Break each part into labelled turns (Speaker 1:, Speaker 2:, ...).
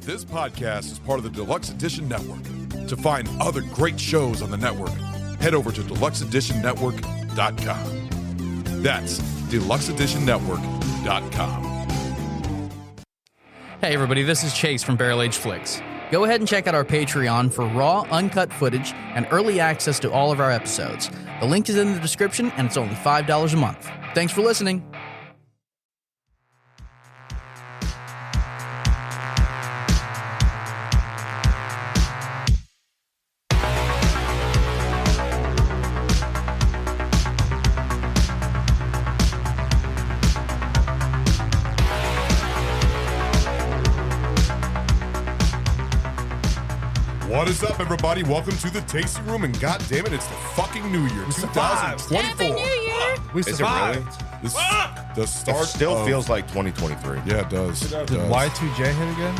Speaker 1: This podcast is part of the Deluxe Edition Network. To find other great shows on the network, head over to deluxeeditionnetwork.com. That's deluxeeditionnetwork.com.
Speaker 2: Hey everybody, this is Chase from Barrel Age Flicks. Go ahead and check out our Patreon for raw, uncut footage and early access to all of our episodes. The link is in the description and it's only $5 a month. Thanks for listening.
Speaker 1: What is up, everybody? Welcome to the Tasting Room, and God damn it, it's the fucking New Year, 2024.
Speaker 3: Happy New Year! We survived.
Speaker 1: This is the start.
Speaker 4: It still feels like 2023.
Speaker 1: Yeah, it does.
Speaker 3: Did Y2J hit again?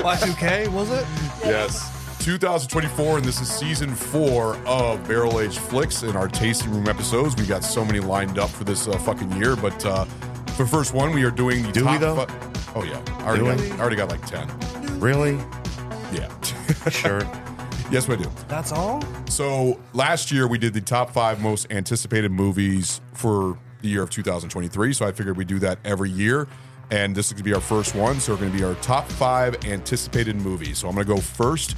Speaker 3: Y2K, was it?
Speaker 1: Yes. 2024, and this is season 4 of Barrel Age Flicks. In our Tasting Room episodes, we got so many lined up for this fucking year, but for the first one, we are doing the top.
Speaker 4: We though?
Speaker 1: Oh yeah, I already got like 10.
Speaker 4: Really?
Speaker 1: Yeah.
Speaker 4: Sure.
Speaker 1: Yes, we do.
Speaker 3: That's all?
Speaker 1: So last year we did the top 5 most anticipated movies for the year of 2023. So I figured we'd do that every year. And this is going to be our first one. So we're going to be our top 5 anticipated movies. So I'm going to go first.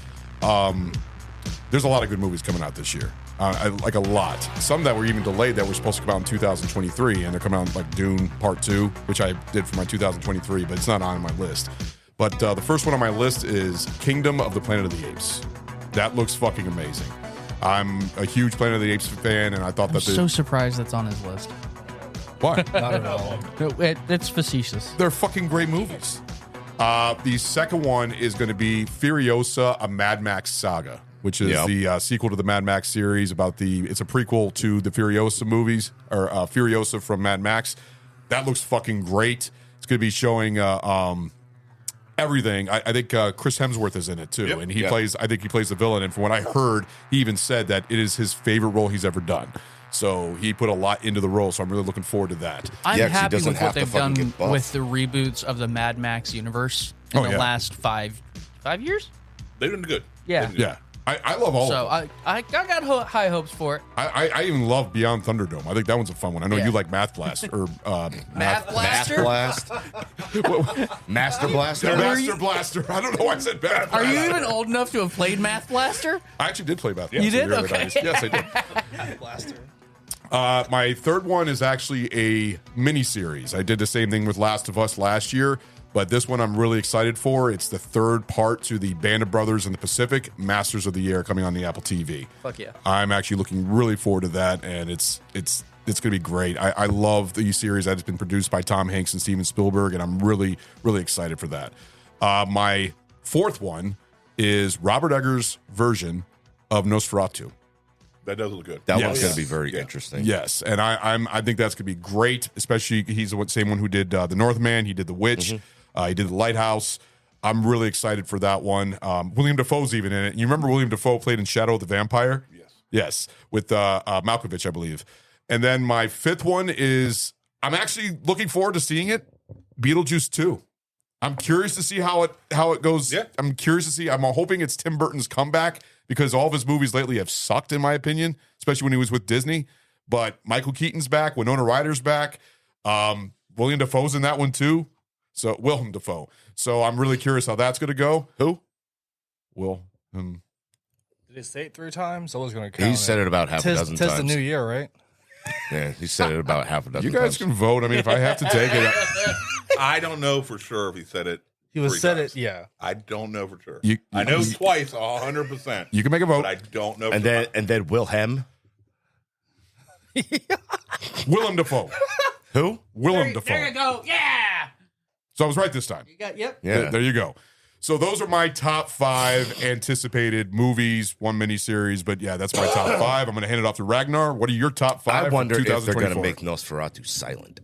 Speaker 1: There's a lot of good movies coming out this year. Like a lot. Some that were even delayed that were supposed to come out in 2023. And they're coming out like Dune Part 2, which I did for my 2023, but it's not on my list. But the first one on my list is Kingdom of the Planet of the Apes. That looks fucking amazing. I'm a huge Planet of the Apes fan, and I thought
Speaker 2: I'm
Speaker 1: that
Speaker 2: so surprised that's on his list.
Speaker 1: Why?
Speaker 3: Not at all.
Speaker 2: It's facetious.
Speaker 1: They're fucking great movies. The second one is going to be Furiosa: A Mad Max Saga, which is the sequel to the Mad Max series. It's a prequel to the Furiosa movies, or Furiosa from Mad Max. That looks fucking great. It's going to be showing everything. I think Chris Hemsworth is in it too, and he plays. I think he plays the villain. And from what I heard, he even said that it is his favorite role he's ever done. So he put a lot into the role. So I'm really looking forward to that.
Speaker 2: I'm
Speaker 4: Yeah, 'cause he
Speaker 2: happy
Speaker 4: doesn't
Speaker 2: with what
Speaker 4: have to
Speaker 2: they've
Speaker 4: fucking
Speaker 2: done
Speaker 4: get buff.
Speaker 2: with the reboots of the Mad Max universe in the last 5 years.
Speaker 5: They're doing good.
Speaker 2: Yeah.
Speaker 5: They're doing good.
Speaker 1: Yeah, I love all
Speaker 2: So
Speaker 1: of them.
Speaker 2: I got high hopes for it.
Speaker 1: I even love Beyond Thunderdome. I think that one's a fun one. I know you like Math Blast or
Speaker 2: Math Blaster?
Speaker 4: Blast. Master Blaster.
Speaker 1: Master Blaster. I don't know why I said Math
Speaker 2: Are
Speaker 1: Blaster.
Speaker 2: you even old enough to have played Math Blaster?
Speaker 1: I actually did play Math Blaster.
Speaker 2: You did?
Speaker 1: You're
Speaker 2: Okay.
Speaker 1: right. Yes, I did. My third one is actually a mini series. I did the same thing with Last of Us last year, but this one I'm really excited for. It's the third part to the Band of Brothers in the Pacific, Masters of the Air, coming on the Apple TV.
Speaker 2: Fuck yeah.
Speaker 1: I'm actually looking really forward to that, and it's going to be great. I love the series that has been produced by Tom Hanks and Steven Spielberg, and I'm really, really excited for that. My fourth one is Robert Eggers' version of Nosferatu.
Speaker 5: That does look good.
Speaker 4: That
Speaker 1: Yes.
Speaker 4: one's going to be very interesting.
Speaker 1: Yes, and I think that's going to be great. Especially he's the same one who did The Northman. He did The Witch. He did The Lighthouse. I'm really excited for that one. William Dafoe's even in it. You remember William Dafoe played in Shadow of the Vampire? Yes, with Malkovich, I believe. And then my fifth one is I'm actually looking forward to seeing it. Beetlejuice 2. I'm curious to see how it goes.
Speaker 5: Yeah.
Speaker 1: I'm curious to see. I'm hoping it's Tim Burton's comeback because all of his movies lately have sucked, in my opinion, especially when he was with Disney. But Michael Keaton's back. Winona Ryder's back. William Dafoe's in that one too. So Willem Dafoe. So I'm really curious how that's going to go. Who? Will.
Speaker 3: Did he say it 3 times? I was going to count.
Speaker 4: He said it about half a dozen
Speaker 3: Tis
Speaker 4: times.
Speaker 3: the new year, right?
Speaker 4: Yeah, he said it about half a dozen
Speaker 1: You guys
Speaker 4: times.
Speaker 1: can vote. I mean, if I have to take it,
Speaker 5: I don't know for sure if he said it.
Speaker 3: He was
Speaker 5: 3
Speaker 3: said
Speaker 5: times.
Speaker 3: it, yeah.
Speaker 5: I don't know for sure.
Speaker 1: You-
Speaker 5: I know
Speaker 1: you-
Speaker 5: twice, 100%.
Speaker 1: you can make a vote.
Speaker 5: But I don't know.
Speaker 4: And then Wilhelm.
Speaker 1: Willem Dafoe.
Speaker 4: Who?
Speaker 1: Willem Dafoe.
Speaker 2: There you go. Yeah.
Speaker 1: So I was right this time.
Speaker 2: Yep.
Speaker 4: Yeah.
Speaker 1: There you go. So those are my top 5 anticipated movies, one miniseries. But yeah, that's my top 5. I'm going to hand it off to Ragnar. What are your top 5?
Speaker 4: I wonder
Speaker 1: for
Speaker 4: if they're going to
Speaker 1: 2024?
Speaker 4: make Nosferatu silent.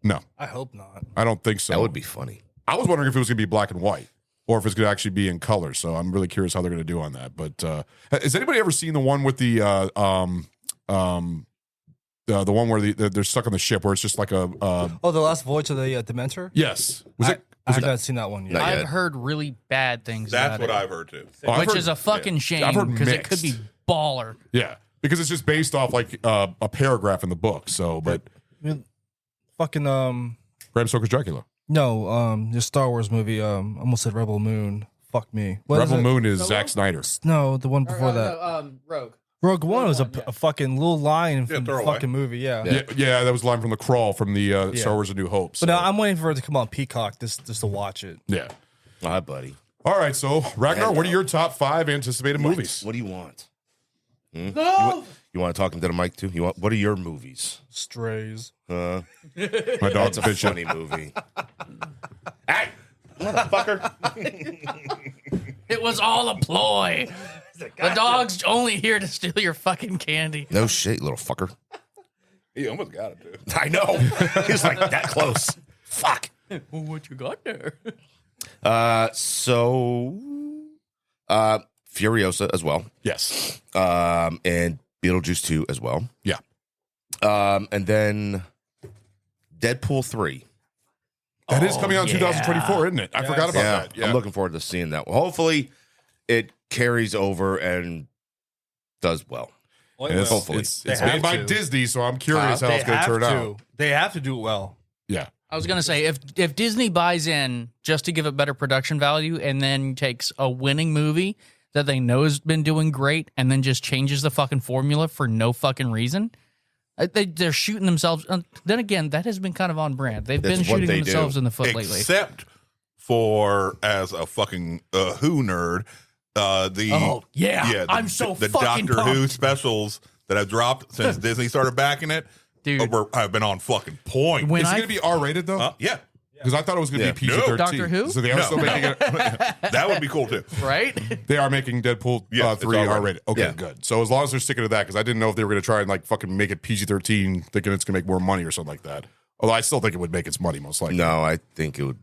Speaker 1: No,
Speaker 3: I hope not.
Speaker 1: I don't think so.
Speaker 4: That would be funny.
Speaker 1: I was wondering if it was going to be black and white or if it's going to actually be in color. So I'm really curious how they're going to do on that. But has anybody ever seen the one with the The one where they're stuck on the ship, where it's just like a.
Speaker 3: Oh, the last voyage of the Dementor.
Speaker 1: Yes.
Speaker 3: I haven't seen that one yet.
Speaker 4: Not yet.
Speaker 2: I've heard really bad things
Speaker 5: That's
Speaker 2: about
Speaker 5: what
Speaker 2: it,
Speaker 5: I've heard too.
Speaker 1: Oh, I've
Speaker 2: which
Speaker 1: heard-
Speaker 2: is a fucking
Speaker 1: I've
Speaker 2: shame
Speaker 1: heard
Speaker 2: because it could be
Speaker 1: mixed.
Speaker 2: baller.
Speaker 1: Yeah, because it's just based off like a paragraph in the book. So, but
Speaker 3: Fucking
Speaker 1: Bram Stoker's Dracula.
Speaker 3: no, the Star Wars movie. Almost said Rebel Moon. Fuck me. What is
Speaker 1: Rebel
Speaker 3: it?
Speaker 1: Moon is Zack Snyder.
Speaker 3: No, the one before that.
Speaker 2: Rogue.
Speaker 3: Rogue One was a fucking little line from the
Speaker 5: throwaway.
Speaker 3: fucking movie. Yeah.
Speaker 1: Yeah, that was a line from the crawl from the Star Wars: A New Hope. So,
Speaker 3: But now I'm waiting for it to come on Peacock just to watch it.
Speaker 1: yeah.
Speaker 4: All right, buddy.
Speaker 1: All right, so Ragnar, what are your top 5 anticipated movies?
Speaker 4: What do you want? No. You want to talk into the mic too? What are your movies?
Speaker 3: Strays.
Speaker 1: My dog's
Speaker 4: It's
Speaker 1: a
Speaker 4: a
Speaker 1: bitch.
Speaker 4: funny movie. Hey, motherfucker!
Speaker 2: It was all a ploy. The dog's only here to steal your fucking candy.
Speaker 4: No shit, little fucker.
Speaker 5: He almost got it too.
Speaker 4: I know. He's like that close. Fuck.
Speaker 2: Well, what you got there?
Speaker 4: Furiosa as well.
Speaker 1: Yes.
Speaker 4: And Beetlejuice 2 as well.
Speaker 1: Yeah.
Speaker 4: And then Deadpool 3.
Speaker 1: That is coming out in
Speaker 2: yeah.
Speaker 1: 2024, isn't it? I forgot about
Speaker 4: Yeah,
Speaker 1: that. Yeah.
Speaker 4: I'm looking forward to seeing that. Hopefully, it carries over and does well.
Speaker 1: And it's,
Speaker 4: Hopefully.
Speaker 1: it's
Speaker 3: They
Speaker 1: made
Speaker 3: have
Speaker 1: by
Speaker 3: to.
Speaker 1: Disney, so I'm curious how
Speaker 3: They
Speaker 1: it's going to
Speaker 3: have
Speaker 1: turn
Speaker 3: to.
Speaker 1: out.
Speaker 3: They have to do it well.
Speaker 1: Yeah.
Speaker 2: I was gonna say if Disney buys in just to give it better production value and then takes a winning movie that they know has been doing great and then just changes the fucking formula for no fucking reason, they're shooting themselves. Then again, that has been kind of on brand. They've
Speaker 4: That's
Speaker 2: been
Speaker 4: what
Speaker 2: shooting
Speaker 4: they
Speaker 2: themselves
Speaker 4: do.
Speaker 2: in the foot lately.
Speaker 5: Except for as a fucking Who nerd, the
Speaker 2: I'm so
Speaker 5: the
Speaker 2: fucking
Speaker 5: Doctor Who
Speaker 2: pumped.
Speaker 5: specials that have dropped since Disney started backing it,
Speaker 2: Dude.
Speaker 5: have been on fucking point.
Speaker 2: When
Speaker 1: Is it
Speaker 2: I
Speaker 1: going to be R-rated, though?
Speaker 5: Yeah,
Speaker 1: Because I thought it was going to
Speaker 4: Yeah.
Speaker 1: be
Speaker 5: No.
Speaker 1: PG-13.
Speaker 2: Doctor Who?
Speaker 1: So they are
Speaker 5: No.
Speaker 1: still making it.
Speaker 5: that would be cool too.
Speaker 2: right?
Speaker 1: They are making Deadpool
Speaker 5: Yes, it's
Speaker 1: 3
Speaker 5: R-rated.
Speaker 1: R-rated. Okay,
Speaker 4: Yeah.
Speaker 1: good. So as long as they're sticking to that, because I didn't know if they were going to try and like fucking make it PG-13, thinking it's going to make more money or something like that. Although I still think it would make its money, most likely.
Speaker 4: No, I think it would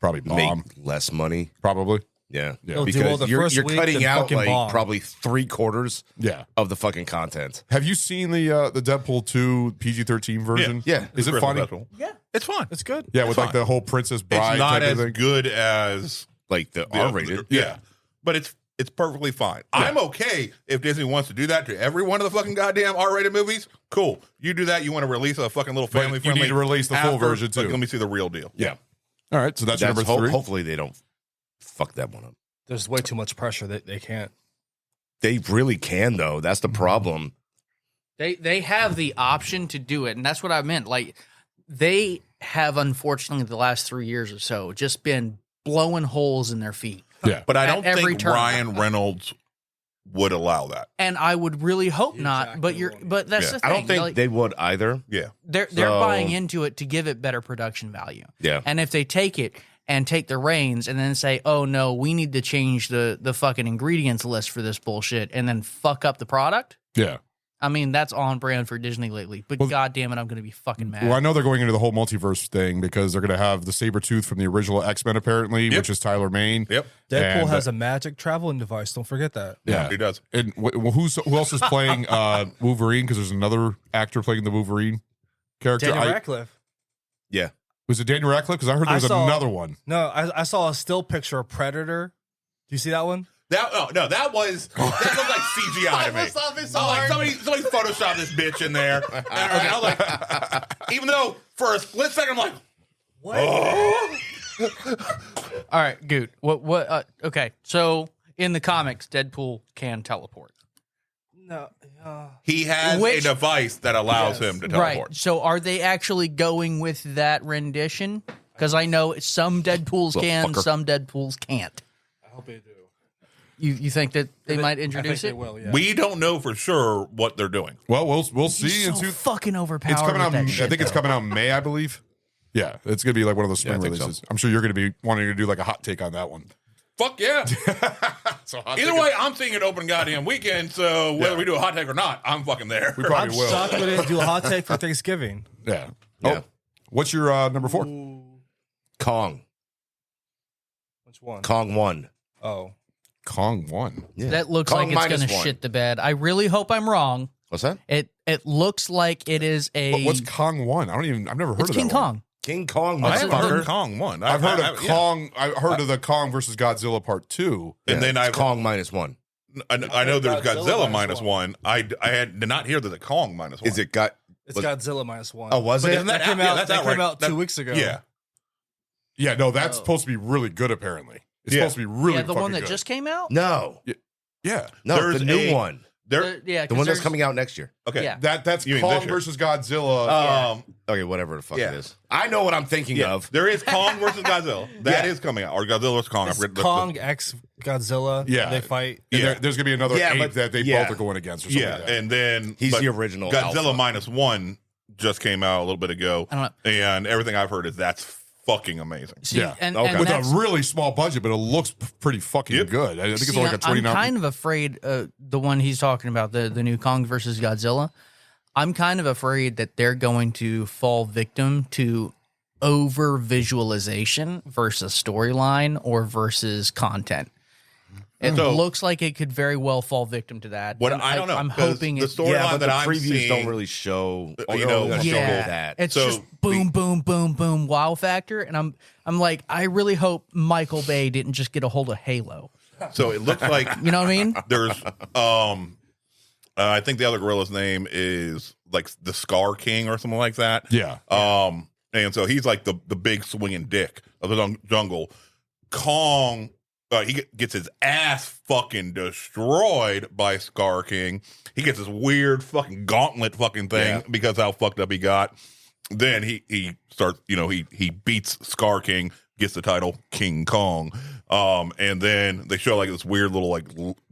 Speaker 1: Probably bomb.
Speaker 4: make less money.
Speaker 1: Probably.
Speaker 4: Yeah.
Speaker 1: Yeah.
Speaker 3: It'll do
Speaker 4: Because
Speaker 3: well the
Speaker 4: you're
Speaker 3: first week,
Speaker 4: cutting
Speaker 3: then
Speaker 4: out
Speaker 3: fucking
Speaker 4: like
Speaker 3: bomb.
Speaker 4: probably 3/4
Speaker 1: Yeah.
Speaker 4: of the fucking content.
Speaker 1: Have you seen the Deadpool 2 PG-13 version?
Speaker 4: Yeah.
Speaker 1: Is it
Speaker 5: Christmas
Speaker 1: funny?
Speaker 5: special.
Speaker 3: Yeah.
Speaker 5: It's fun.
Speaker 3: It's good.
Speaker 1: Yeah,
Speaker 5: It's
Speaker 1: with like
Speaker 5: fine.
Speaker 1: the whole Princess Bride
Speaker 5: It's not
Speaker 1: type
Speaker 5: as
Speaker 1: of thing.
Speaker 5: good as
Speaker 4: Like the R-rated.
Speaker 5: Yeah, but it's perfectly fine. I'm okay if Disney wants to do that to every one of the fucking goddamn R-rated movies. Cool, you do that. You want to release a fucking little
Speaker 1: But
Speaker 5: family
Speaker 1: you
Speaker 5: friendly.
Speaker 1: need to release the full version, too.
Speaker 5: Let me see the real deal.
Speaker 1: Yeah. All right, so that's, your
Speaker 4: That's
Speaker 1: number 3.
Speaker 4: hopefully they don't fuck that one up.
Speaker 3: There's way too much pressure. They can't.
Speaker 4: They really can though. That's the problem.
Speaker 2: They have the option to do it, and that's what I meant. Like they have, unfortunately, the last 3 years or so, just been blowing holes in their feet.
Speaker 1: Yeah.
Speaker 5: But I
Speaker 2: At
Speaker 5: don't
Speaker 2: every
Speaker 5: think
Speaker 2: turn.
Speaker 5: Ryan Reynolds would allow that.
Speaker 2: And I would really hope not.
Speaker 3: exactly
Speaker 2: But you're,
Speaker 3: what-
Speaker 2: but that's
Speaker 5: Yeah.
Speaker 2: the thing.
Speaker 4: I don't think
Speaker 2: like,
Speaker 4: they would either.
Speaker 5: Yeah,
Speaker 2: they're
Speaker 4: so-
Speaker 2: buying into it to give it better production value.
Speaker 4: Yeah.
Speaker 2: And if they take it and take the reins and then say, "Oh no, we need to change the fucking ingredients list for this bullshit," and then fuck up the product.
Speaker 1: Yeah.
Speaker 2: I mean, that's on brand for Disney lately. But god damn it, I'm going to be fucking mad.
Speaker 1: Well, I know they're going into the whole multiverse thing because they're going to have the Sabretooth from the original X-Men, apparently,
Speaker 5: Yep.
Speaker 1: which is Tyler Mane.
Speaker 5: yep,
Speaker 3: Deadpool
Speaker 1: And,
Speaker 3: has a magic traveling device. Don't forget that.
Speaker 1: Yeah.
Speaker 5: he does.
Speaker 1: And who else is playing Wolverine? Because there's another actor playing the Wolverine character.
Speaker 3: Daniel Radcliffe.
Speaker 4: Yeah.
Speaker 1: Was it Daniel Radcliffe? Because I heard there was another one.
Speaker 3: No, I saw a still picture of Predator. Do you see that one?
Speaker 5: That looked like CGI to me. Somebody photoshopped this bitch in there. And I was like, even though for a split second I'm like,
Speaker 3: What?
Speaker 2: All right, Goot. What? Okay, so in the comics, Deadpool can teleport.
Speaker 3: No.
Speaker 5: he has
Speaker 2: Which-
Speaker 5: a device that allows him to teleport.
Speaker 2: Right. So are they actually going with that rendition? Because I know some Deadpools
Speaker 4: Little
Speaker 2: can,
Speaker 4: fucker.
Speaker 2: some Deadpools can't.
Speaker 3: I hope they do.
Speaker 2: You think that they might
Speaker 3: I think
Speaker 2: introduce
Speaker 3: they
Speaker 2: it?
Speaker 3: will. Yeah.
Speaker 5: We don't know for sure what they're doing.
Speaker 1: Well, we'll see.
Speaker 2: He's
Speaker 1: in
Speaker 2: so
Speaker 1: two,
Speaker 2: fucking overpowered.
Speaker 1: it's coming
Speaker 2: with
Speaker 1: out.
Speaker 2: that
Speaker 1: I
Speaker 2: shit,
Speaker 1: think it's
Speaker 2: though.
Speaker 1: coming out in May, I believe. Yeah, it's going to be like one of those spring
Speaker 4: I think so.
Speaker 1: releases. I'm sure you're going to be wanting to do like a hot take on that one.
Speaker 5: Fuck yeah.
Speaker 1: So hot
Speaker 5: Either
Speaker 1: take-
Speaker 5: way, I'm seeing it open goddamn weekend, so whether we do a hot take or not, I'm fucking there.
Speaker 1: we
Speaker 3: I'm
Speaker 1: probably will.
Speaker 3: shocked we didn't do a hot take for Thanksgiving.
Speaker 1: Yeah.
Speaker 4: Yeah.
Speaker 1: Oh, what's your number 4?
Speaker 4: Kong.
Speaker 3: Which one?
Speaker 4: Kong 1.
Speaker 3: Oh.
Speaker 1: Kong 1.
Speaker 4: Yeah.
Speaker 2: That looks
Speaker 4: Kong
Speaker 2: like it's going to
Speaker 4: -1.
Speaker 2: shit the bed. I really hope I'm wrong.
Speaker 4: What's that?
Speaker 2: It looks like it is a.
Speaker 1: What's Kong 1? I've never heard
Speaker 2: it's
Speaker 1: of
Speaker 2: King
Speaker 1: that one.
Speaker 2: Kong.
Speaker 4: King Kong.
Speaker 5: I haven't
Speaker 2: That's
Speaker 5: heard
Speaker 2: a-
Speaker 5: of Kong 1.
Speaker 1: I've heard of Kong. I've heard of the Kong versus Godzilla Part 2.
Speaker 5: And then
Speaker 4: it's
Speaker 5: I've
Speaker 4: Kong -1.
Speaker 5: I know there's Godzilla
Speaker 3: minus
Speaker 5: -1. I did not hear there's a Kong -1.
Speaker 4: Is it got?
Speaker 3: It's Godzilla -1.
Speaker 4: Oh, was
Speaker 5: But
Speaker 4: it?
Speaker 5: isn't
Speaker 3: that came
Speaker 5: yeah,
Speaker 3: out?
Speaker 5: that's
Speaker 3: That
Speaker 5: outright.
Speaker 3: came out
Speaker 5: That-
Speaker 3: 2 weeks ago.
Speaker 5: Yeah.
Speaker 1: Yeah, no, that's
Speaker 2: Oh.
Speaker 1: supposed to be really good, apparently. It's
Speaker 5: Yeah.
Speaker 1: supposed to be really
Speaker 2: Yeah, the one
Speaker 1: fucking
Speaker 2: that
Speaker 1: good.
Speaker 2: just came out.
Speaker 4: No,
Speaker 1: Yeah.
Speaker 4: no,
Speaker 5: There's
Speaker 4: the new
Speaker 5: a-
Speaker 4: one,
Speaker 2: Yeah,
Speaker 4: the one that's coming out next year.
Speaker 5: Okay.
Speaker 2: Yeah.
Speaker 1: That's
Speaker 5: You mean
Speaker 1: Kong
Speaker 5: this year?
Speaker 1: versus Godzilla.
Speaker 4: Okay, whatever the fuck
Speaker 5: Yeah.
Speaker 4: it is. I know what I'm thinking
Speaker 5: Yeah.
Speaker 4: of.
Speaker 5: There is Kong versus Godzilla. That is coming out. Or Godzilla vs. Kong. I
Speaker 3: It's
Speaker 5: forget
Speaker 3: Kong x Godzilla.
Speaker 1: Yeah.
Speaker 3: They fight.
Speaker 1: And
Speaker 5: Yeah.
Speaker 1: there's going to be another
Speaker 4: Yeah,
Speaker 1: ape
Speaker 4: but-
Speaker 1: that they
Speaker 4: yeah.
Speaker 1: both are going against or something
Speaker 5: Yeah,
Speaker 1: like that.
Speaker 5: and then
Speaker 4: He's
Speaker 5: but
Speaker 4: the original
Speaker 5: Godzilla
Speaker 4: alpha.
Speaker 5: -1 just came out a little bit ago,
Speaker 2: I don't know.
Speaker 5: and everything I've heard is that's fucking amazing.
Speaker 2: See,
Speaker 1: Yeah.
Speaker 2: and,
Speaker 4: Okay.
Speaker 2: and
Speaker 1: With a
Speaker 2: that's,
Speaker 1: really small budget, but it looks pretty fucking
Speaker 5: Yep.
Speaker 1: good. I think it's
Speaker 2: see,
Speaker 1: like a
Speaker 2: I'm
Speaker 1: 29.
Speaker 2: kind of afraid. The one he's talking about, the new Kong versus Godzilla. I'm kind of afraid that they're going to fall victim to over visualization versus storyline or versus content. It
Speaker 5: So-
Speaker 2: looks like it could very well fall victim to that.
Speaker 5: What
Speaker 2: And
Speaker 5: I don't know.
Speaker 2: I'm
Speaker 5: 'cause
Speaker 2: hoping
Speaker 5: the
Speaker 2: it.
Speaker 5: storyline
Speaker 4: Yeah, but
Speaker 5: that
Speaker 4: the
Speaker 5: I'm
Speaker 4: previews
Speaker 5: seeing
Speaker 4: don't really show.
Speaker 5: You know,
Speaker 4: gonna show
Speaker 2: Yeah,
Speaker 4: that.
Speaker 2: it's
Speaker 5: So
Speaker 2: just boom, boom, boom, boom, wow factor, and I'm like, I really hope Michael Bay didn't just get a hold of Halo.
Speaker 5: So it looks like
Speaker 2: You know what I mean?
Speaker 5: there's I think the other gorilla's name is like the Scar King or something like that.
Speaker 1: Yeah.
Speaker 5: And so he's like the big swinging dick of the jungle. Kong, he gets his ass fucking destroyed by Scar King. He gets this weird fucking gauntlet fucking thing
Speaker 4: Yeah.
Speaker 5: because how fucked up he got. Then he starts, he beats Scar King, gets the title King Kong. And then they show like this weird little like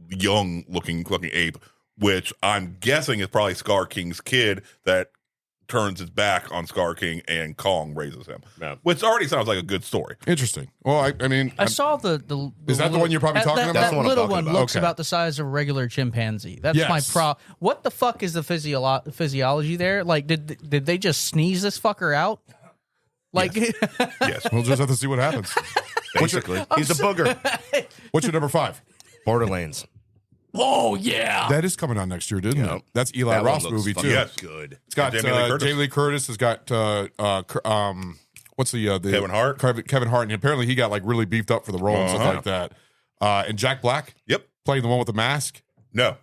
Speaker 5: young looking fucking ape, which I'm guessing is probably Scar King's kid that turns his back on Scar King and Kong raises him.
Speaker 4: Yeah.
Speaker 5: Which already sounds like a good story.
Speaker 1: Interesting. Well, I mean,
Speaker 2: I saw the
Speaker 1: Is that the one you're probably
Speaker 2: that,
Speaker 1: talking
Speaker 2: that,
Speaker 1: about?
Speaker 4: That's
Speaker 2: That
Speaker 4: the one I'm
Speaker 2: little
Speaker 4: talking
Speaker 2: one
Speaker 4: about.
Speaker 2: looks
Speaker 1: Okay.
Speaker 2: about the size of a regular chimpanzee. That's
Speaker 1: Yes.
Speaker 2: my What the fuck is the physiology there? Like, did they just sneeze this fucker out? Like,
Speaker 5: Yes.
Speaker 1: we'll just have to see what happens.
Speaker 4: Basically, he's a booger.
Speaker 1: What's your number 5?
Speaker 4: Borderlands.
Speaker 2: oh yeah,
Speaker 1: That is coming out next year, didn't
Speaker 4: Yeah.
Speaker 1: it? That's Eli
Speaker 4: That one
Speaker 1: Ross
Speaker 4: looks
Speaker 1: movie
Speaker 4: fucking
Speaker 1: too.
Speaker 5: Yes.
Speaker 4: good.
Speaker 1: It's got
Speaker 5: Jamie Lee Curtis.
Speaker 1: Jamie Lee Curtis. Has got what's the
Speaker 5: Kevin Hart?
Speaker 1: Kevin Hart, and apparently he got like really beefed up for the role and stuff like that. And Jack Black
Speaker 5: Yep.
Speaker 1: playing the one with the mask.
Speaker 5: No.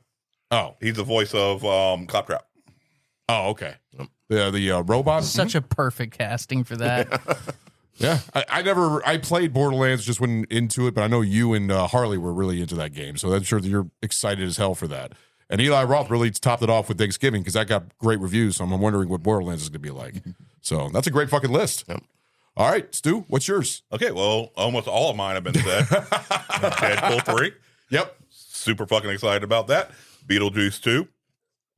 Speaker 1: Oh,
Speaker 5: He's the voice of Claptrap.
Speaker 1: oh, okay. The robot.
Speaker 2: such a perfect casting for that.
Speaker 1: Yeah, I played Borderlands, just went into it, but I know you and Harley were really into that game, so I'm sure that you're excited as hell for that. And Eli Roth really topped it off with Thanksgiving because that got great reviews. So I'm wondering what Borderlands is going to be like. So that's a great fucking list.
Speaker 4: Yep.
Speaker 1: All right, Stu, what's yours?
Speaker 5: Okay, well, almost all of mine have been said. Deadpool 3.
Speaker 1: Yep.
Speaker 5: Super fucking excited about that. Beetlejuice 2.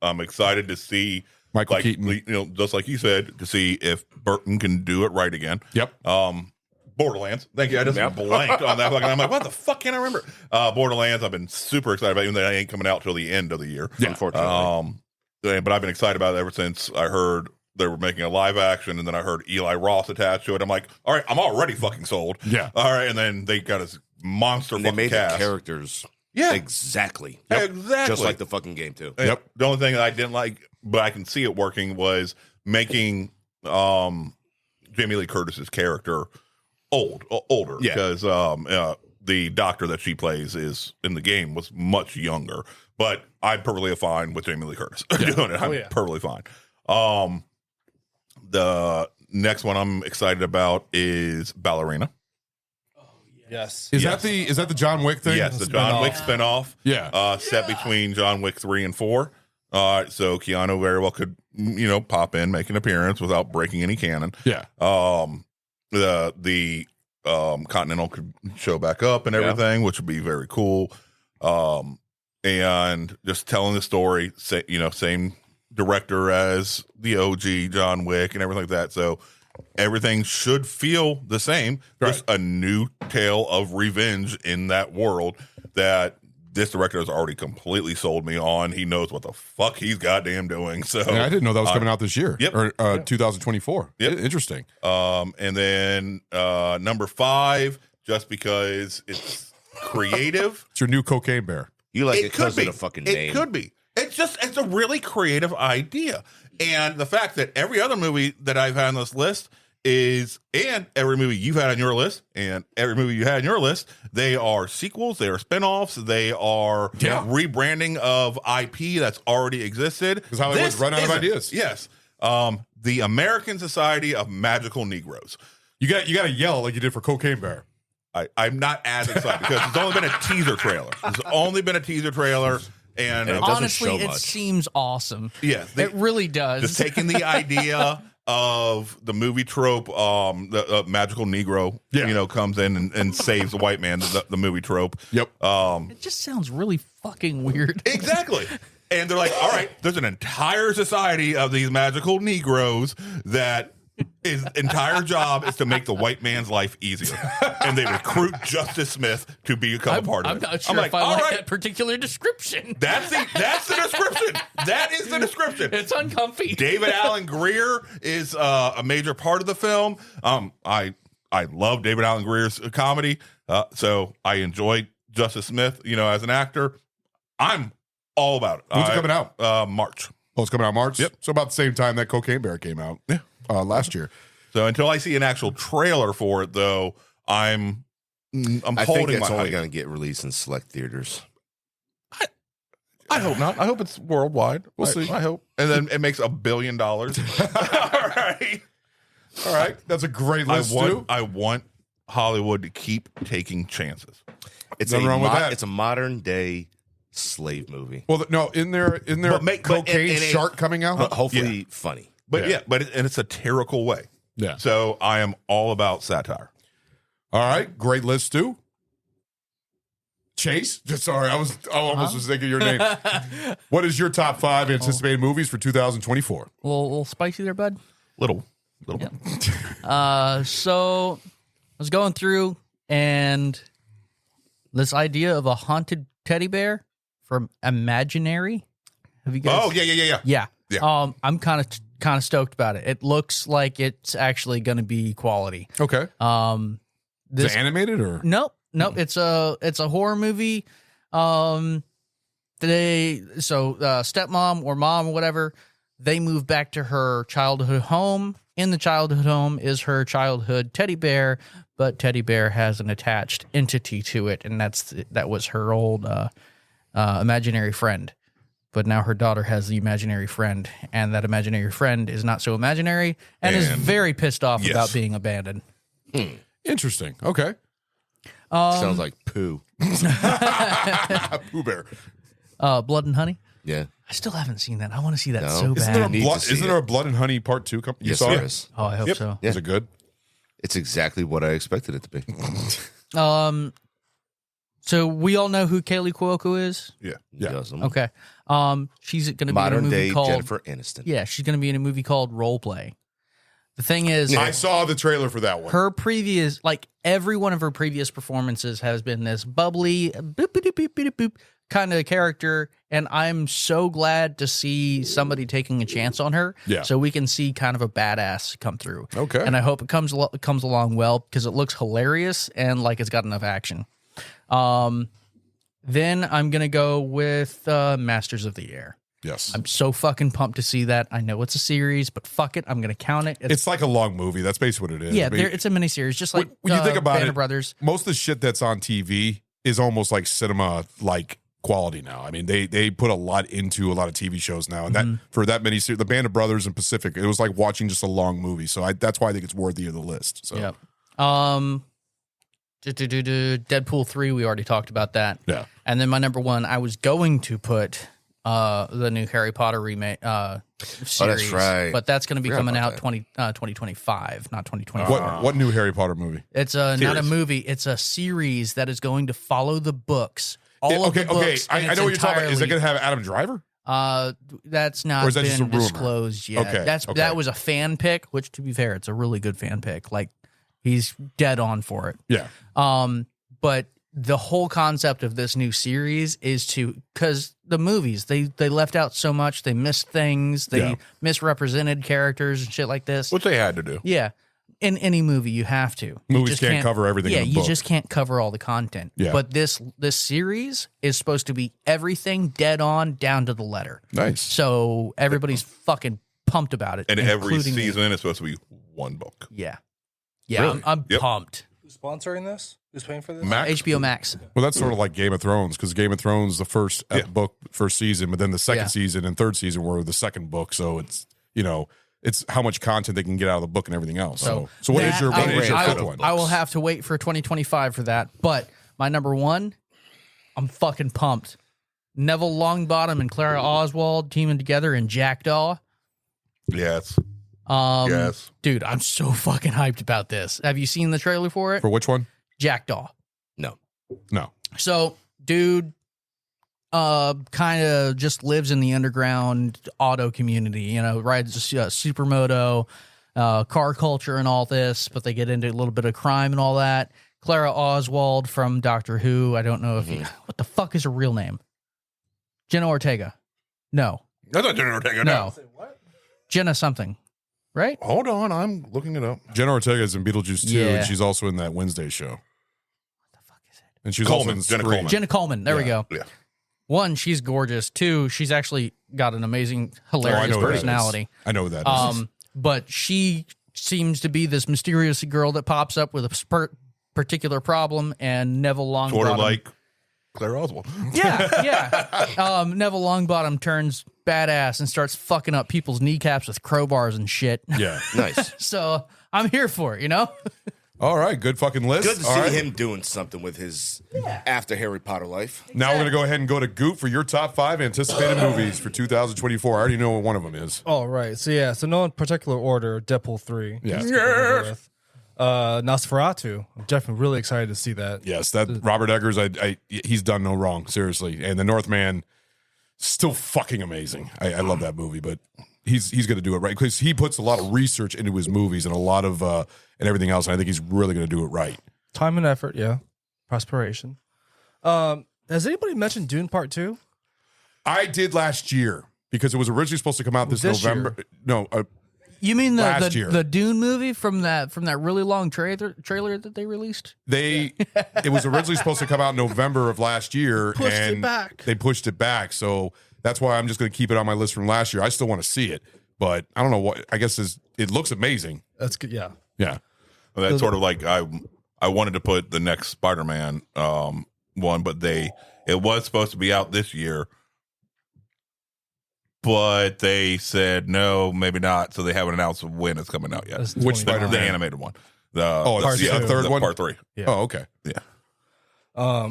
Speaker 5: I'm excited to see
Speaker 1: Michael
Speaker 5: like,
Speaker 1: Keaton.
Speaker 5: just like you said, to see if Burton can do it right again.
Speaker 1: Yep.
Speaker 5: Borderlands. Thank you. I just blanked on that. Fucking, I'm like, what the fuck can't I remember? Borderlands. I've been super excited about it, even though it ain't coming out till the end of the year.
Speaker 1: Yeah.
Speaker 4: Unfortunately.
Speaker 5: But I've been excited about it ever since I heard they were making a live action, and then I heard Eli Ross attached to it. I'm like, all right, I'm already fucking sold.
Speaker 1: Yeah.
Speaker 5: All right, and then they got this monster
Speaker 4: And they
Speaker 5: fucking
Speaker 4: made
Speaker 5: cast.
Speaker 4: the characers
Speaker 5: Yeah.
Speaker 4: exactly.
Speaker 5: Exactly.
Speaker 4: Just like the fucking game too.
Speaker 1: Yep.
Speaker 5: The only thing that I didn't like, but I can see it working, was making Jamie Lee Curtis's character older.
Speaker 4: Yeah.
Speaker 5: Because the doctor that she plays is in the game was much younger. But I'm perfectly fine with Jamie Lee Curtis doing it. I'm
Speaker 3: yeah.
Speaker 5: perfectly fine. The next one I'm excited about is Ballerina.
Speaker 3: Yes.
Speaker 1: Is that the John Wick thing?
Speaker 5: Yes, the John Wick spinoff.
Speaker 1: Yeah.
Speaker 5: Set between John Wick 3 and 4. So Keanu very well could, pop in, make an appearance without breaking any canon.
Speaker 1: Yeah.
Speaker 5: The Continental could show back up and everything, which would be very cool. And just telling the story, same director as the OG John Wick and everything like that. So everything should feel the same. Just a new tale of revenge in that world that this director has already completely sold me on. He knows what the fuck he's goddamn doing. So
Speaker 1: Yeah, I didn't know that was coming out this year.
Speaker 5: Yep.
Speaker 1: Or 2024.
Speaker 5: Yep.
Speaker 1: Interesting.
Speaker 5: And then number 5, just because it's creative.
Speaker 1: It's your new cocaine bear.
Speaker 4: You like it
Speaker 5: It could
Speaker 4: because of
Speaker 5: be
Speaker 4: the fucking
Speaker 5: it
Speaker 4: name.
Speaker 5: could be. It's a really creative idea. And the fact that every other movie that I've had on this list and every movie you've had on your list and every movie you had on your list, they are sequels, they are spinoffs, they are rebranding of IP that's already existed.
Speaker 1: Because Hollywood's run out of ideas.
Speaker 5: Yes. The American Society of Magical Negroes.
Speaker 1: You got to yell like you did for Cocaine Bear.
Speaker 5: I'm not as excited because it's only been a teaser trailer. There's only been a teaser trailer. And
Speaker 4: it doesn't
Speaker 2: honestly,
Speaker 4: show
Speaker 2: it
Speaker 4: much.
Speaker 2: seems awesome.
Speaker 5: Yeah,
Speaker 2: It really does.
Speaker 5: just taking the idea of the movie trope, the magical Negro, comes in and saves the white man, the movie trope.
Speaker 1: Yep.
Speaker 2: It just sounds really fucking weird.
Speaker 5: Exactly. And they're like, all right, there's an entire society of these magical Negroes that his entire job is to make the white man's life easier. And they recruit Justice Smith to become a part of
Speaker 2: I'm
Speaker 5: it.
Speaker 2: not sure
Speaker 5: I'm
Speaker 2: if I
Speaker 5: all
Speaker 2: like
Speaker 5: right,
Speaker 2: that particular description.
Speaker 5: that's the description. That is the description.
Speaker 2: It's uncomfy.
Speaker 5: David Allen Greer is a major part of the film. I love David Allen Greer's comedy, so I enjoy Justice Smith, as an actor. I'm all about it.
Speaker 1: When's it coming out?
Speaker 5: March.
Speaker 1: Oh, it's coming out March?
Speaker 5: Yep.
Speaker 1: So about the same time that Cocaine Bear came out.
Speaker 5: Yeah.
Speaker 1: Last year.
Speaker 5: So until I see an actual trailer for it, though, I'm
Speaker 4: I think
Speaker 5: holding
Speaker 4: it's
Speaker 5: my
Speaker 4: only
Speaker 5: hype.
Speaker 4: going to get released in select theaters.
Speaker 5: I hope not. I hope it's worldwide. We'll see. I hope. And then it makes $1 billion. All right.
Speaker 1: All right. That's a great list, too.
Speaker 5: I want Hollywood to keep taking chances.
Speaker 4: It's
Speaker 1: Nothing wrong with that.
Speaker 4: It's a modern day slave movie.
Speaker 1: Well, no, in there
Speaker 5: But
Speaker 1: Cocaine
Speaker 5: and
Speaker 1: Shark coming out?
Speaker 4: But hopefully funny.
Speaker 5: But
Speaker 1: Yeah.
Speaker 5: and it's a satirical way.
Speaker 1: Yeah.
Speaker 5: So I am all about satire.
Speaker 1: All right. Great list, too. Chase? Sorry, I almost was thinking your name. What is your top 5 anticipated movies for 2024?
Speaker 2: A little spicy there, bud.
Speaker 5: Little bit.
Speaker 2: So I was going through, and this idea of a haunted teddy bear from Imaginary. Have you guys?
Speaker 5: Oh, yeah.
Speaker 2: Yeah.
Speaker 5: Yeah.
Speaker 2: I'm kind of stoked about it. It looks like it's actually going to be quality.
Speaker 1: Okay.
Speaker 2: This
Speaker 1: Is it animated or?
Speaker 2: Nope. It's a horror movie. Stepmom or mom or whatever, they move back to her childhood home. In the childhood home is her childhood teddy bear, but teddy bear has an attached entity to it, and that was her old imaginary friend. But now her daughter has the imaginary friend, and that imaginary friend is not so imaginary and is very pissed off
Speaker 5: Yes.
Speaker 2: about being abandoned.
Speaker 1: Interesting. Okay.
Speaker 4: Sounds like poo.
Speaker 1: Pooh Bear.
Speaker 2: Blood and Honey.
Speaker 4: Yeah.
Speaker 2: I still haven't seen that. I want to see that
Speaker 4: No.
Speaker 2: so
Speaker 1: Isn't there,
Speaker 2: bad.
Speaker 4: Need to see
Speaker 1: isn't
Speaker 4: it.
Speaker 1: there a Blood and Honey Part 2 coming? You
Speaker 4: Yes,
Speaker 1: saw
Speaker 4: there
Speaker 1: it?
Speaker 4: is.
Speaker 2: Oh, I hope so.
Speaker 1: Is it good?
Speaker 4: It's exactly what I expected it to be.
Speaker 2: So we all know who Kaylee Cuoco is.
Speaker 1: Yeah.
Speaker 4: Yes.
Speaker 2: Okay. She's going to be in a
Speaker 4: Modern
Speaker 2: movie
Speaker 4: day
Speaker 2: called
Speaker 4: Jennifer Aniston.
Speaker 2: Yeah, she's going to be in a movie called Role Play. The thing is,
Speaker 1: I saw the trailer for that one.
Speaker 2: her previous, like every one of her previous performances has been this bubbly, boop, boop, boop, boop, boop, kind of character, and I'm so glad to see somebody taking a chance on her.
Speaker 1: Yeah.
Speaker 2: So we can see kind of a badass come through.
Speaker 1: Okay.
Speaker 2: And I hope it comes along well because it looks hilarious and like it's got enough action. Then I'm gonna go with Masters of the Air.
Speaker 1: Yes.
Speaker 2: I'm so fucking pumped to see that. I know it's a series, but fuck it, I'm gonna count it.
Speaker 1: It's like a long movie. That's basically what it is.
Speaker 2: yeah,
Speaker 1: I mean,
Speaker 2: it's a miniseries, just like
Speaker 1: when you think about
Speaker 2: Band
Speaker 1: it,
Speaker 2: of Brothers.
Speaker 1: most of the shit that's on TV is almost like cinema like quality now. I mean, they put a lot into a lot of TV shows now, and that for that many series, the Band of Brothers and Pacific, it was like watching just a long movie. So that's why I think it's worthy of the list. So
Speaker 2: Yep. Deadpool 3, we already talked about that.
Speaker 1: yeah.
Speaker 2: And then my number one, I was going to put the new Harry Potter remake series.
Speaker 4: right.
Speaker 2: But that's going to be
Speaker 4: Forgot
Speaker 2: coming
Speaker 4: about
Speaker 2: out
Speaker 4: that.
Speaker 2: 2025, not 2024.
Speaker 1: What new Harry Potter movie?
Speaker 2: It's not a
Speaker 5: Series.
Speaker 2: movie. It's a series that is going to follow the books. All of
Speaker 1: Okay,
Speaker 2: the
Speaker 1: okay.
Speaker 2: books.
Speaker 1: I
Speaker 2: in
Speaker 1: know
Speaker 2: its
Speaker 1: what you're talking about. Is it
Speaker 2: entirety.
Speaker 1: going to have Adam Driver?
Speaker 2: That's
Speaker 1: Or
Speaker 2: not
Speaker 1: is that just a
Speaker 2: been
Speaker 1: rumor?
Speaker 2: disclosed yet.
Speaker 1: Okay,
Speaker 2: That
Speaker 1: okay.
Speaker 2: was a fan pick, which to be fair, it's a really good fan pick. Like he's dead on for it.
Speaker 1: Yeah.
Speaker 2: But the whole concept of this new series is because the movies they left out so much, they missed things, they
Speaker 1: Yeah.
Speaker 2: misrepresented characters and shit like this.
Speaker 5: Which they had to do.
Speaker 2: Yeah. in any movie you have to. You
Speaker 1: Movies
Speaker 2: just
Speaker 1: can't cover everything
Speaker 2: Yeah,
Speaker 1: in a
Speaker 2: you
Speaker 1: book.
Speaker 2: just can't cover all the content.
Speaker 1: Yeah.
Speaker 2: But this series is supposed to be everything dead on down to the letter.
Speaker 1: Nice.
Speaker 2: So everybody's fucking pumped about it.
Speaker 5: And every
Speaker 2: including me.
Speaker 5: season is supposed to be one book.
Speaker 2: Yeah. Yeah,
Speaker 1: Really?
Speaker 2: I'm
Speaker 5: Yep.
Speaker 2: pumped.
Speaker 3: Who's sponsoring this? Who's paying for this?
Speaker 5: Max?
Speaker 2: HBO Max.
Speaker 1: Well, that's sort of like Game of Thrones, because Game of Thrones, the first book, first season, but then the second
Speaker 2: Yeah.
Speaker 1: season and third season were the second book. So it's, it's how much content they can get out of the book and everything else. So what is your fifth one?
Speaker 2: I will have to wait for 2025 for that. But my number one, I'm fucking pumped. Neville Longbottom and Clara Oswald teaming together in Jackdaw.
Speaker 5: Yes.
Speaker 2: Yes. Dude, I'm so fucking hyped about this. Have you seen the trailer for it?
Speaker 1: For which one?
Speaker 2: Jackdaw.
Speaker 4: No.
Speaker 1: No.
Speaker 2: So, dude, kind of just lives in the underground auto community, rides supermoto, car culture and all this, but they get into a little bit of crime and all that. Clara Oswald from Doctor Who. I don't know if what the fuck is her real name? Jenna Ortega. No.
Speaker 5: That's not Jenna Ortega.
Speaker 2: No. Jenna something. Right?
Speaker 5: Hold on. I'm looking it up.
Speaker 1: Jenna Ortega is in Beetlejuice 2,
Speaker 2: Yeah.
Speaker 1: and she's also in that Wednesday show.
Speaker 2: What the fuck is it?
Speaker 1: And she's
Speaker 5: Coleman,
Speaker 1: also in
Speaker 5: Jenna
Speaker 1: Scream.
Speaker 5: Coleman.
Speaker 2: Jenna Coleman. There we go.
Speaker 5: Yeah.
Speaker 2: One, she's gorgeous. Two, she's actually got an amazing, hilarious
Speaker 1: who that is.
Speaker 2: personality.
Speaker 1: I know who that is.
Speaker 2: But she seems to be this mysterious girl that pops up with a particular problem, and Neville Longbottom.
Speaker 5: Sort of like Claire Oswald.
Speaker 2: Yeah. Neville Longbottom turns badass and starts fucking up people's kneecaps with crowbars and shit.
Speaker 1: Yeah.
Speaker 4: Nice.
Speaker 2: So I'm here for it,
Speaker 1: All right. Good fucking list.
Speaker 4: Good to
Speaker 1: All
Speaker 4: see
Speaker 1: right.
Speaker 4: him doing something with his after Harry Potter life.
Speaker 1: Now we're going to go ahead and go to Goop for your top 5 anticipated movies for 2024. I already know what one of them is.
Speaker 3: All right. So no in particular order. Deadpool 3.
Speaker 1: Yeah.
Speaker 3: Nosferatu. I'm definitely really excited to see that.
Speaker 1: Yes, that Robert Eggers, he's done no wrong, seriously. And The Northman, still fucking amazing. I love that movie, but he's going to do it right because he puts a lot of research into his movies and a lot of and everything else. And I think he's really going to do it right.
Speaker 3: Time and effort. Yeah. Perspiration. Has anybody mentioned Dune Part 2?
Speaker 1: I did last year because it was originally supposed to come out this November.
Speaker 3: year?
Speaker 1: No,
Speaker 2: You mean
Speaker 1: Last year.
Speaker 2: the Dune movie from that really long trailer that they released?
Speaker 1: it was originally supposed to come out in November of last year.
Speaker 3: Pushed it
Speaker 1: and
Speaker 3: back.
Speaker 1: They pushed it back. So that's why I'm just going to keep it on my list from last year. I still want to see it, but I don't know what, I guess it looks amazing.
Speaker 3: That's good. Yeah.
Speaker 1: Yeah.
Speaker 5: Well, that's sort of like I wanted to put the next Spider-Man one, but it was supposed to be out this year, but they said no, maybe not. So they haven't announced when it's coming out yet.
Speaker 3: That's
Speaker 1: Which
Speaker 3: 29.
Speaker 1: Spider-Man?
Speaker 5: The animated one.
Speaker 3: Part
Speaker 1: yeah,
Speaker 3: two.
Speaker 1: third one?
Speaker 5: Part 3.
Speaker 3: Yeah.
Speaker 1: Oh, okay.
Speaker 5: Yeah.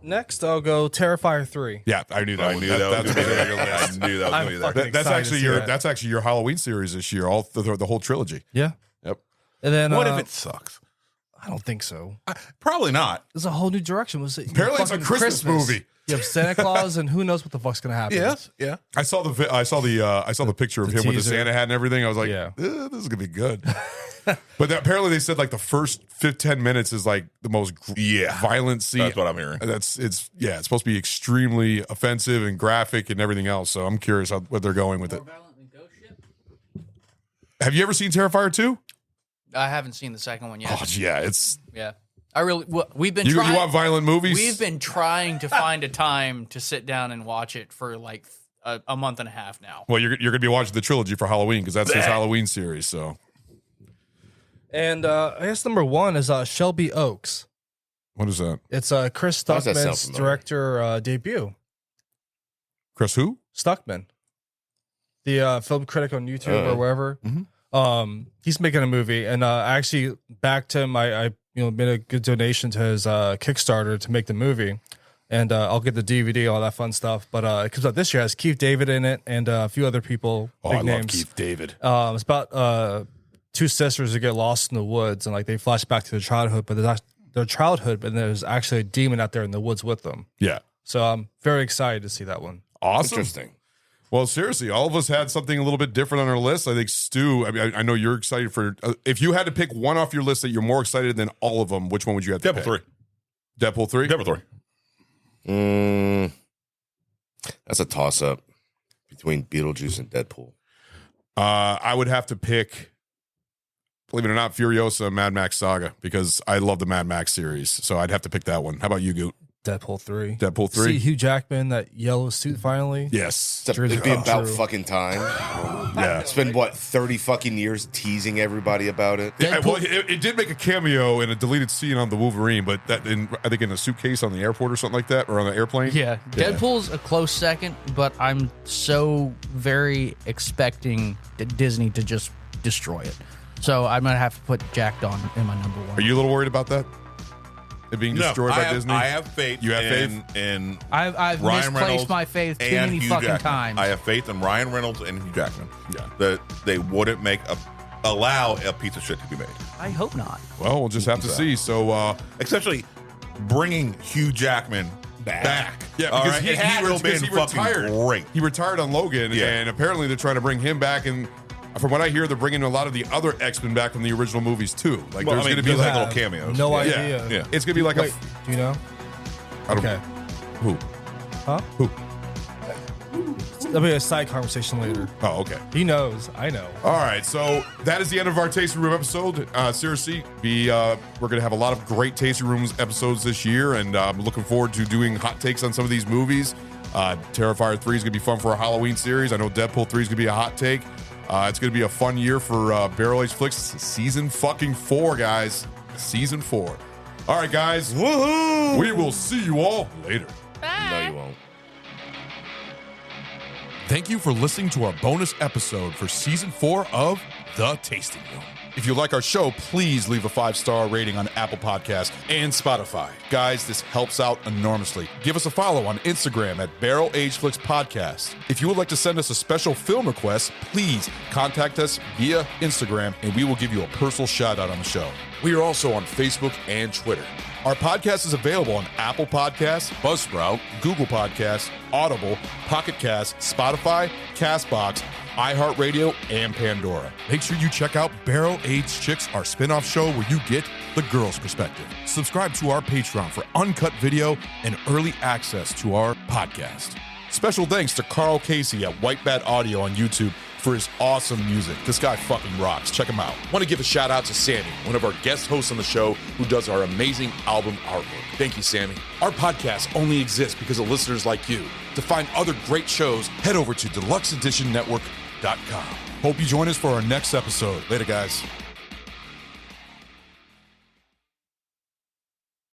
Speaker 3: Next, I'll go Terrifier 3.
Speaker 1: Yeah, I knew that.
Speaker 5: I
Speaker 1: one.
Speaker 5: knew that was
Speaker 1: That's
Speaker 5: going to
Speaker 1: gonna
Speaker 5: be
Speaker 1: be on your list.
Speaker 5: I knew that was going to be there.
Speaker 3: fucking
Speaker 1: That's
Speaker 3: excited
Speaker 1: actually
Speaker 3: to see
Speaker 1: your
Speaker 3: that.
Speaker 1: that's actually your Halloween series this year. All the whole trilogy.
Speaker 3: Yeah.
Speaker 1: Yep.
Speaker 3: And then
Speaker 5: What if it sucks?
Speaker 3: I don't think so.
Speaker 5: Probably not.
Speaker 3: There's a whole new direction. Was it?
Speaker 1: Apparently it's a
Speaker 3: fucking
Speaker 1: Christmas movie.
Speaker 3: You have Santa Claus, and who knows what the fuck's gonna happen?
Speaker 5: Yes. Yeah.
Speaker 1: I saw the picture of
Speaker 3: The
Speaker 1: him with the
Speaker 3: teaser.
Speaker 1: Santa hat and everything. I was like,
Speaker 3: Yeah.
Speaker 1: this is gonna be good. But apparently they said like the first 10 minutes is like the most violent scene.
Speaker 5: That's what I'm hearing.
Speaker 1: It's supposed to be extremely offensive and graphic and everything else. So I'm curious what they're going with it. Have you ever seen Terrifier 2?
Speaker 2: I haven't seen the second one yet.
Speaker 1: Oh yeah, it's
Speaker 2: Yeah. We've been
Speaker 1: you
Speaker 2: trying.
Speaker 1: want violent movies?
Speaker 2: We've been trying to find a time to sit down and watch it for like a month and a half now.
Speaker 1: Well, you're gonna be watching the trilogy for Halloween because that's his Halloween series. So
Speaker 3: And I guess number one is Shelby Oaks.
Speaker 1: what is that?
Speaker 3: It's Chris
Speaker 4: How does that sound
Speaker 3: Stuckman's
Speaker 4: familiar?
Speaker 3: director debut.
Speaker 1: Chris who?
Speaker 3: Stuckman, the film critic on YouTube or wherever. He's making a movie, and I actually backed him. I made a good donation to his Kickstarter to make the movie, and I'll get the DVD, all that fun stuff. But it comes out this year. It has Keith David in it and a few other people.
Speaker 1: Oh,
Speaker 3: big
Speaker 1: I
Speaker 3: names.
Speaker 1: love Keith David.
Speaker 3: It's about two sisters who get lost in the woods, and like they flash back to their childhood, but there's actually a demon out there in the woods with them.
Speaker 1: Yeah,
Speaker 3: So I'm very excited to see that one.
Speaker 1: awesome.
Speaker 4: Interesting.
Speaker 1: Well, seriously, all of us had something a little bit different on our list. I think Stu. I mean, I know you're excited for. If you had to pick one off your list that you're more excited than all of them, which one would you have to
Speaker 5: Deadpool
Speaker 1: pick?
Speaker 5: 3.
Speaker 1: Deadpool 3?
Speaker 5: Deadpool 3.
Speaker 4: That's a toss up between Beetlejuice and Deadpool.
Speaker 1: I would have to pick believe it or not, Furiosa Mad Max Saga, because I love the Mad Max series. So I'd have to pick that one. How about you, Goot?
Speaker 3: Deadpool 3.
Speaker 1: Deadpool 3?
Speaker 3: See Hugh Jackman, that yellow suit finally.
Speaker 1: Yes.
Speaker 4: It'd be about
Speaker 3: True.
Speaker 4: fucking time.
Speaker 1: Yeah.
Speaker 4: It's been, 30 fucking years teasing everybody about it?
Speaker 1: Yeah, well, it did make a cameo in a deleted scene on the Wolverine, but I think in a suitcase on the airport or something like that, or on the airplane.
Speaker 2: Yeah, Deadpool's a close second, but I'm so very expecting Disney to just destroy it. So I'm gonna have to put Jack Dawn in my number one.
Speaker 1: Are you a little worried about that? It being destroyed by Disney?
Speaker 5: I have faith.
Speaker 1: You have
Speaker 5: faith in
Speaker 2: I've
Speaker 5: Ryan
Speaker 2: misplaced
Speaker 5: Reynolds
Speaker 2: my faith too
Speaker 5: and
Speaker 2: many
Speaker 5: Hugh
Speaker 2: fucking
Speaker 5: Jackman.
Speaker 2: times.
Speaker 5: I have faith in Ryan Reynolds and Hugh Jackman.
Speaker 1: Yeah.
Speaker 5: That they wouldn't allow a piece of shit to be made.
Speaker 2: I hope not.
Speaker 1: Well, we'll just have to see. So,
Speaker 5: Especially bringing Hugh Jackman back.
Speaker 1: yeah,
Speaker 5: All
Speaker 1: because
Speaker 5: right?
Speaker 1: he
Speaker 5: It had to have been fucking
Speaker 1: retired.
Speaker 5: great.
Speaker 1: He retired on Logan,
Speaker 5: Yeah.
Speaker 1: and apparently they're trying to bring him back. And from what I hear, they're bringing a lot of the other X-Men back from the original movies too. Like
Speaker 5: Well,
Speaker 1: there's
Speaker 5: I mean,
Speaker 1: going to be
Speaker 5: those
Speaker 1: like
Speaker 5: are little cameos.
Speaker 3: No
Speaker 1: yeah,
Speaker 3: idea.
Speaker 5: Yeah.
Speaker 1: it's going to be like
Speaker 3: Wait, do you know?
Speaker 1: I don't
Speaker 3: Okay.
Speaker 1: who
Speaker 3: Huh?
Speaker 1: who.
Speaker 3: That'll be a side conversation later.
Speaker 1: Oh, okay.
Speaker 3: He knows. I know.
Speaker 1: All right, so that is the end of our Tasting Room episode. Seriously, we're going to have a lot of great Tasting Rooms episodes this year, and I'm looking forward to doing hot takes on some of these movies. Terrifier 3 is going to be fun for a Halloween series. I know Deadpool 3 is going to be a hot take. It's going to be a fun year for Barrel Age Flicks. Season fucking 4, guys. Season 4. All right, guys.
Speaker 4: Woohoo!
Speaker 1: We will see you all later.
Speaker 4: No, you won't.
Speaker 1: Thank you for listening to our bonus episode for season 4 of The Tasting Room. If you like our show, please leave a 5-star rating on Apple Podcasts and Spotify. Guys, this helps out enormously. Give us a follow on Instagram at Barrel Age Flicks Podcast. If you would like to send us a special film request, please contact us via Instagram and we will give you a personal shout out on the show. We are also on Facebook and Twitter. Our podcast is available on Apple Podcasts, Buzzsprout, Google Podcasts, Audible, Pocket Cast, Spotify, Castbox, iHeartRadio, and Pandora. Make sure you check out Barrel Aged Chicks, our spin-off show where you get the girl's perspective. Subscribe to our Patreon for uncut video and early access to our podcast. Special thanks to Carl Casey at White Bat Audio on YouTube for his awesome music. This guy fucking rocks. Check him out. Want to give a shout out to Sammy, one of our guest hosts on the show who does our amazing album artwork. Thank you, Sammy. Our podcast only exists because of listeners like you. To find other great shows, head over to deluxeeditionnetwork.com. Hope you join us for our next episode. Later, guys.